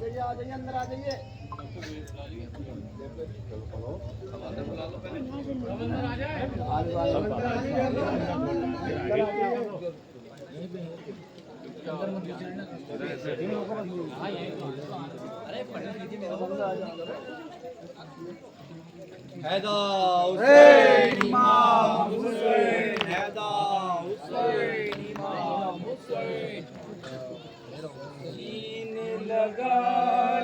जाइए अंदर आ जाइए। हैदर हुसैन इमाम हुसैन, हैदर हुसैन इमाम हुसैन। सीने लगा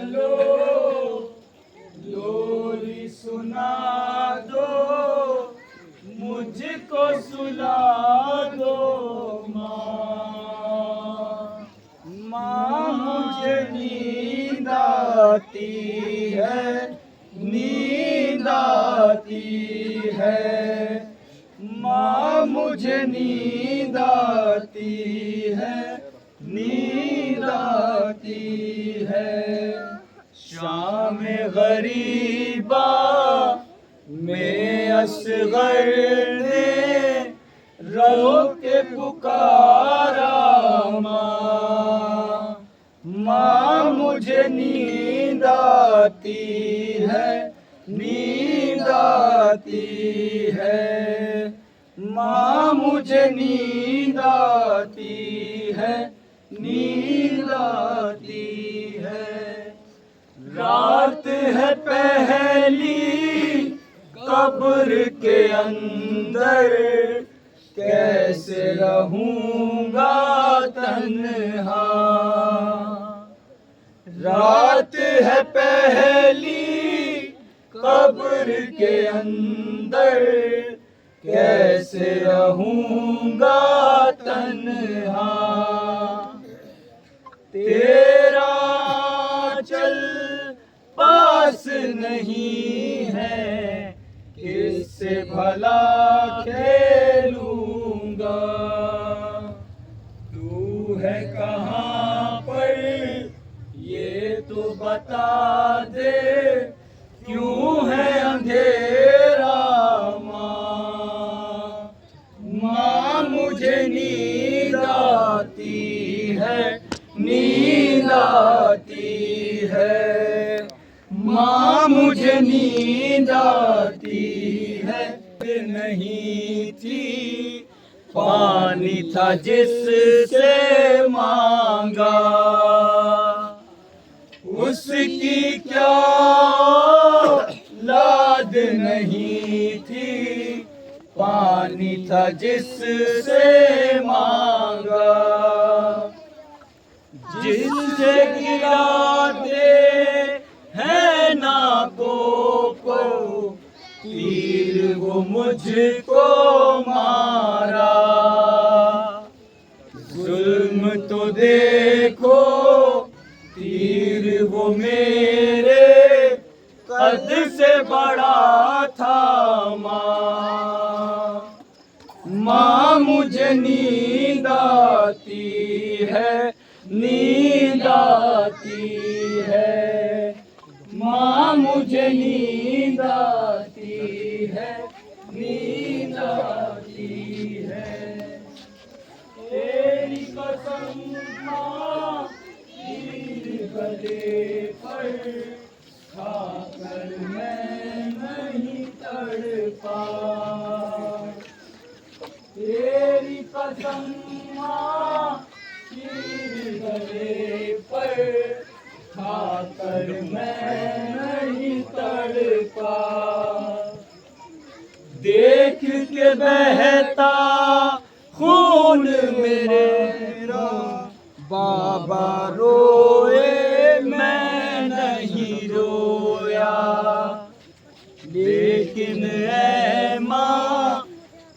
लो, लोरी सुना दो, मुझको सुला दो माँ मुझे नींद आती है, नींद आती है माँ मुझे नींद आती है, नींद आती है। शाम गरीबा में असगर ने रो के पुकारा माँ मुझे नींद आती है, नींद आती है माँ मुझे नींद आती है, नींद आती है। रात है पहली कब्र के अंदर, कैसे रहूंगा तन्हा। रात है पहली कब्र के अंदर, कैसे रहूंगा तन्हा। तेरा चल पास नहीं है, किससे भला खेलूंगा। तू है कहाँ पर ये तो बता दे, क्यों है अंधेरा माँ मुझे नींद आती है, नींद आती है माँ मुझे नींद आती है। नहीं थी पानी था जिससे मांगा, उसकी क्या औलाद नहीं थी, पानी था जिससे मांगा। जिससे गिराते हैं नाकों को तीर, वो मुझको मारा। जुल्म तो देखो, तीर वो मेरे कद से बड़ा था माँ मुझे नींद आती है, नींद आती है माँ मुझे नींद आती है, नींद आती है। तेरी कसम माँ तीर गले पर खाकर मैं नहीं तड़पा। तेरी कसम माँ तीर गले पर खाकर मैं नहीं तड़पा। देख के बहता खून मेरा बाबा रोए, मैं नहीं रोया। लेकिन ऐ माँ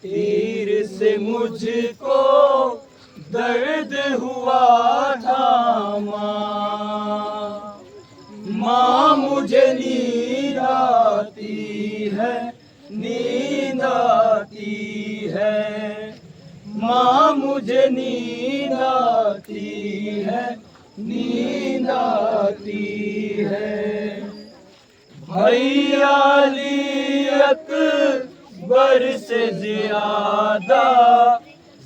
तीर से मुझको दर्द हुआ था माँ मुझे नींद आती है, नींद आती है माँ मुझे नींद आती है, नींद आती है। भैया अली अकबर से ज्यादा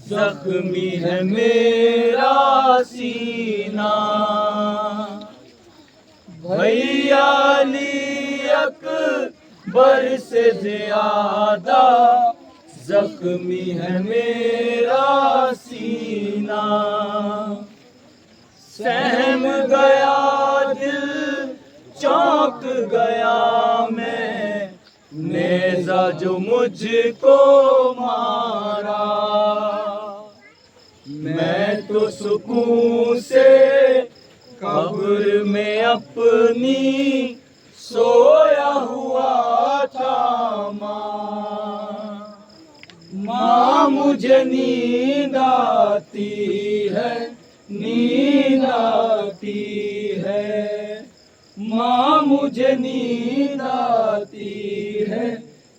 जख्मी है मेरा सीना। भैयाली अकबर से ज्यादा जख्मी है मेरा सीना। सहम गया दिल चौंक गया मैं, नेज़ा जो मुझको मारा। मैं तो सुकून से कब्र में अपनी सोया हुआ था माँ मुझे नींद आती है, नींद आती है माँ मुझे नींद आती है,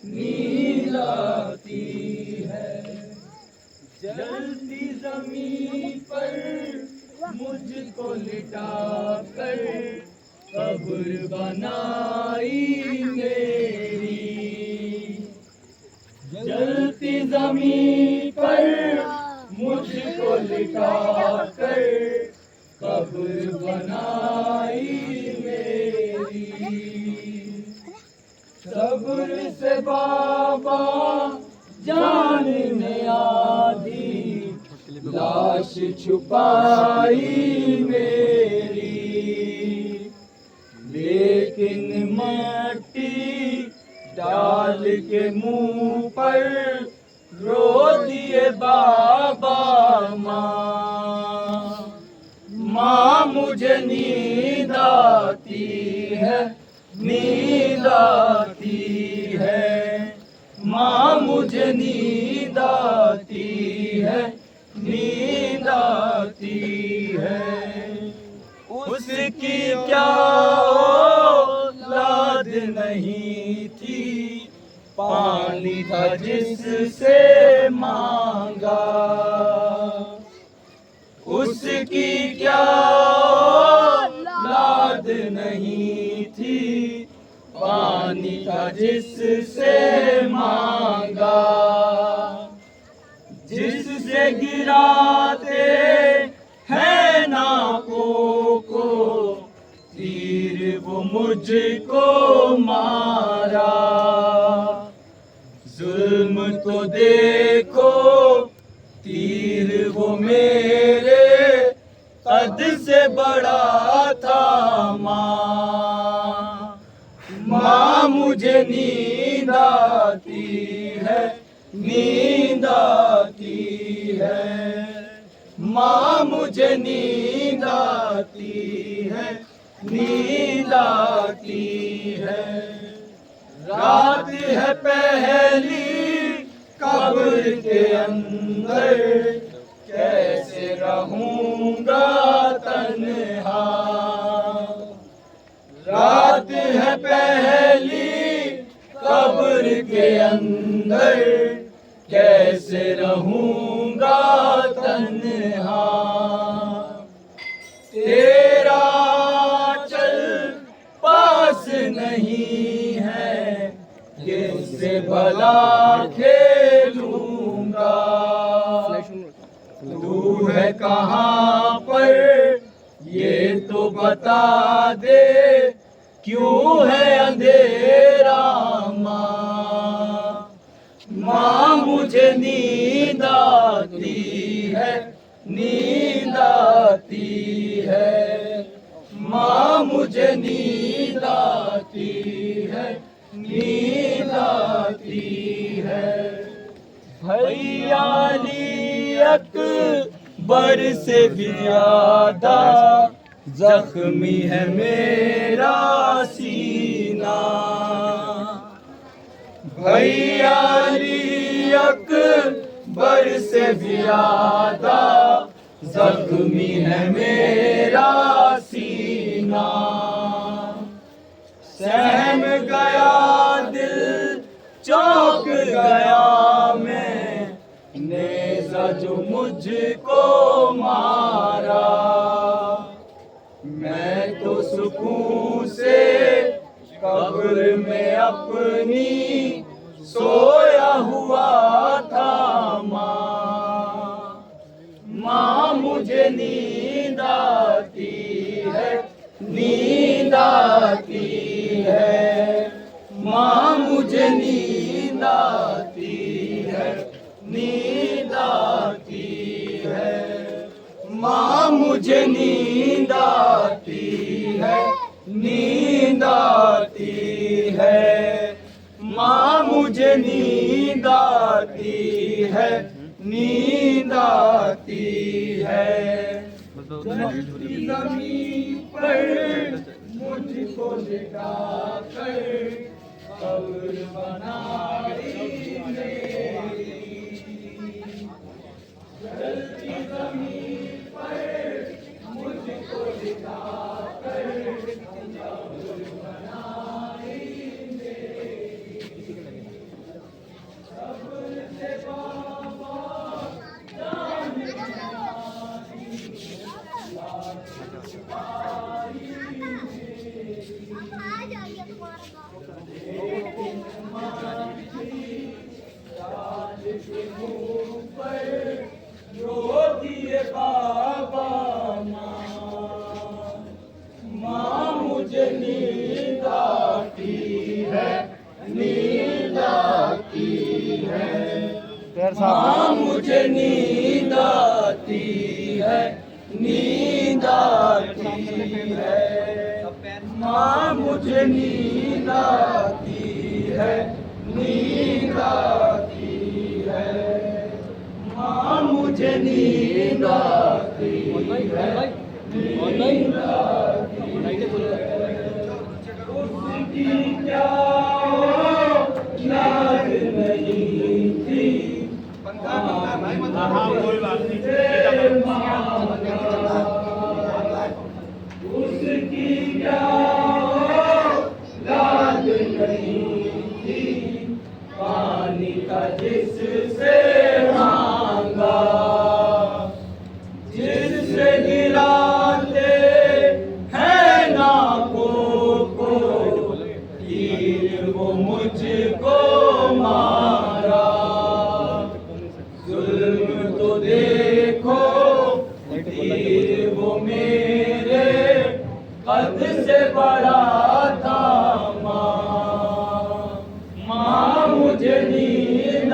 नींद आती है। जलती जमीन पर मुझको लिटा कर कब्र बनाई मेरी। जलती जमीन पर मुझको लिटा कर कब्र बनाई मेरी। सब्र से बाबा जान में आधी लाश छुपाई मेरी। लेकिन मट्टी डाल के मुंह पर रो दिए बाबा माँ मुझे नींद आती है, नींद आती है माँ मुझे नींद आती है, नींद आती है। उसकी क्या औलाद नहीं थी, पानी था जिससे मांगा। उसकी क्या औलाद नहीं थी, पानी था जिससे मांगा। जिससे गिराते हैं नाकों को तीर, वो मुझको मारा। जुल्म तो देखो तीर वो मेरे कद से बड़ा था माँ मुझे नींद आती है, नींद आती है माँ मुझे नींद आती है, नींद आती है। रात है पहली कब्र के अंदर, कैसे रहूंगा तन्हा। रात है पहली कब्र के अंदर, कैसे रहूंगा तन्हा। तेरा चल पास नहीं है, किससे भला खेलूंगा। तू है कहाँ पर ये तो बता दे, क्यों है अंधेरा माँ मुझे नींद आती है, नींद आती है माँ मुझे नींद आती है, नींद आती है। भैयाली अकबर से भी ज्यादा जख्मी है मेरा सीना। भैयाली अकबर से भी ज्यादा जख्मी है मेरा सीना। सहम गया दिल चौंक गया मैं, नेज़ा जो मुझको मारा। मैं तो सुकून से कब्र में अपनी सोया हुआ था माँ मुझे नींद आती है, नींद मुझे नींद आती है, नींद आती है। माँ मुझे नींद आती है, नींद आती है। माँ मुझे नींद आती है, नींद आती है। धरती ज़मीन पर मुझको लिटा कर कब्र बनाई मेरी। धरती ज़मीन पर मुझको लिटा कर कब्र बनाई मेरी। कब्र से बाबा जान बाबा माँ मुझे नींद आती है, नींद आती है। माँ मुझे नींद आती है, नींद आती है। माँ मुझे नींद आती है, नींद आती है। माँ मुझे नींद आती है, नींद आती है। उसकी क्या याद नहीं थी, उसकी क्या याद नहीं थी, पानी का जिससे मांगा, जिससे गिराते हैं नाकों को तीर, वो मुझको मारा। जुल्म तो देखो तीर वो मेरे कद से बड़ा था। माँ मुझे नींद